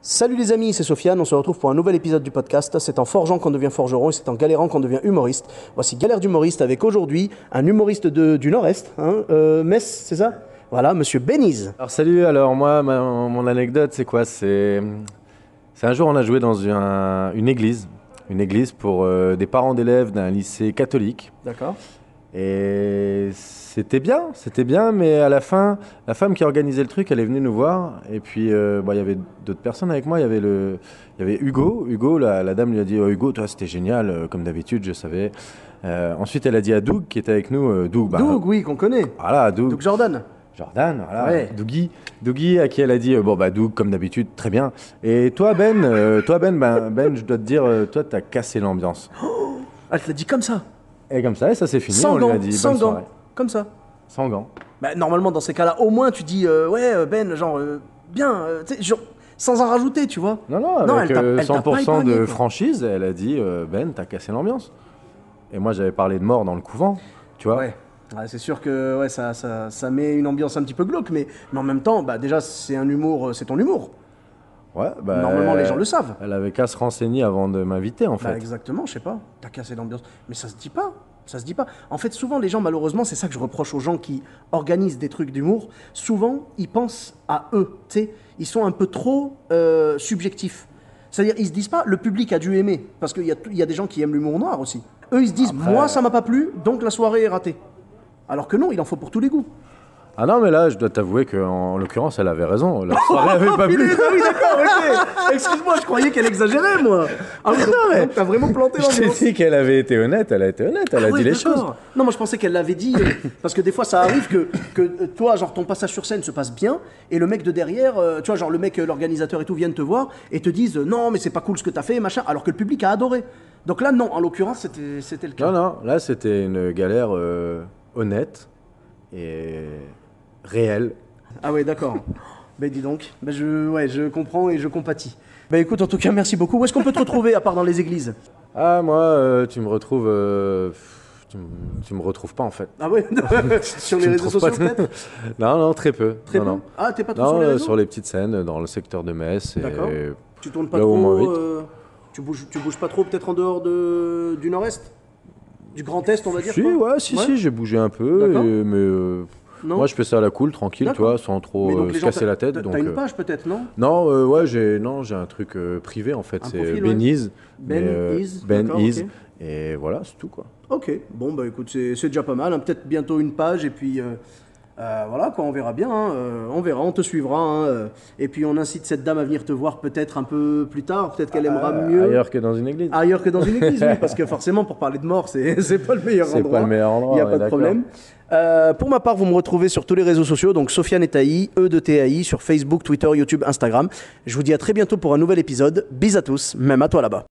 Salut les amis, c'est Sofiane, on se retrouve pour un nouvel épisode du podcast. C'est en forgeant qu'on devient forgeron et c'est en galérant qu'on devient humoriste. Voici Galère d'humoriste avec aujourd'hui un humoriste du Nord-Est, Metz, c'est ça? Voilà, monsieur Beniz. Alors salut, alors moi, mon anecdote c'est quoi? C'est un jour on a joué dans une église pour des parents d'élèves d'un lycée catholique. D'accord. Et c'était bien, mais à la fin, la femme qui organisait le truc, elle est venue nous voir. Et puis, il y avait d'autres personnes avec moi. Il y avait Hugo. Hugo, la dame lui a dit Hugo, toi, c'était génial, comme d'habitude, je savais. Ensuite, elle a dit à Doug, qui était avec nous, Doug. Doug, oui, qu'on connaît. Voilà, Doug. Doug Jordan. Jordan, voilà. Ouais. Dougie, à qui elle a dit Doug, comme d'habitude, très bien. Et toi, Ben, je dois te dire, toi, t'as cassé l'ambiance. Oh, elle te l'a dit comme ça. Et comme ça, ça s'est fini. Sans on gants, lui a dit sans bonne gants, soirée. comme ça. Sans gants. Bah, normalement, dans ces cas-là, au moins, tu dis Ben, genre, bien, tu sais, genre, sans en rajouter, tu vois. Non, avec elle t'a pas 100% épargné, de quoi. franchise, elle a dit Ben, t'as cassé l'ambiance. Et moi, j'avais parlé de mort dans le couvent, tu vois. Ouais. Ouais, c'est sûr que ouais, ça met une ambiance un petit peu glauque, mais en même temps, bah, déjà, c'est un humour, c'est ton humour. Ouais, Normalement, les gens le savent. Elle avait qu'à se renseigner avant de m'inviter, en fait. Bah, exactement, je sais pas. T'as cassé l'ambiance. Mais ça se dit pas. Ça se dit pas. En fait, souvent, les gens, malheureusement, c'est ça que je reproche aux gens qui organisent des trucs d'humour. Souvent, ils pensent à eux. Tu sais, ils sont un peu trop subjectifs. C'est-à-dire, ils se disent pas, le public a dû aimer. Parce qu'il y a des gens qui aiment l'humour noir aussi. Eux, ils se disent, Après- moi, ça m'a pas plu, donc la soirée est ratée. Alors que non, il en faut pour tous les goûts. Ah non, mais là, je dois t'avouer qu'en l'occurrence, elle avait raison. La soirée avait pas plu. Ah oui, d'accord, ok. Excuse-moi, je croyais qu'elle exagérait, moi. Ah oui, donc t'as vraiment planté Je t'ai l'ambiance. dit qu'elle avait été honnête, elle a été honnête, elle a Ouais, dit les d'accord. choses. Non, moi je pensais qu'elle l'avait dit, parce que des fois ça arrive que toi, genre ton passage sur scène se passe bien, et le mec de derrière, tu vois, genre le mec, l'organisateur et tout, viennent te voir et te disent non, mais c'est pas cool ce que t'as fait, machin, alors que le public a adoré. Donc là, non, en l'occurrence, c'était le cas. Non, là, c'était une galère honnête et réelle. Ah ouais, d'accord. Ben dis donc, ben je comprends et je compatis. Ben écoute, en tout cas, merci beaucoup. Où est-ce qu'on peut te retrouver à part dans les églises? Ah, moi, tu me retrouves. Tu me retrouves pas en fait. Ah ouais, sur les Tu me réseaux trouves pas sociaux de- peut-être? Non, très peu. Très non, peu. non. Ah, t'es pas trop Non, sur les réseaux? sur les petites scènes, dans le secteur de Metz. D'accord. Et... Tu tournes pas Là où on trop, m'invite. tu bouges pas trop peut-être en dehors du Nord-Est? Du Grand Est, on va dire Si, quoi? ouais, si, j'ai bougé un peu. D'accord. Mais Non. moi, je fais ça à la cool, tranquille, tu D'accord. vois, sans trop Mais donc, les se gens, casser la tête. T'as Donc, une page peut-être, non? Non, j'ai un truc privé en fait. Un C'est profil, ouais. Beniz. Beniz, Ben d'accord, Is. ok. Et voilà, c'est tout quoi. Ok, bon bah écoute, c'est déjà pas mal, hein. Peut-être bientôt une page et puis voilà quoi, on verra bien, hein. On verra, on te suivra, hein. Et puis on incite cette dame à venir te voir peut-être un peu plus tard, peut-être qu'elle aimera mieux. Ailleurs que dans une église. Ailleurs que dans une église, oui, parce que forcément pour parler de mort, c'est pas le meilleur C'est endroit. pas le meilleur endroit, Il n'y a ouais, pas de d'accord. problème. Pour ma part, vous me retrouvez sur tous les réseaux sociaux, donc Sofiane et Taï, E de TAI, sur Facebook, Twitter, YouTube, Instagram. Je vous dis à très bientôt pour un nouvel épisode. Bis à tous, même à toi là-bas.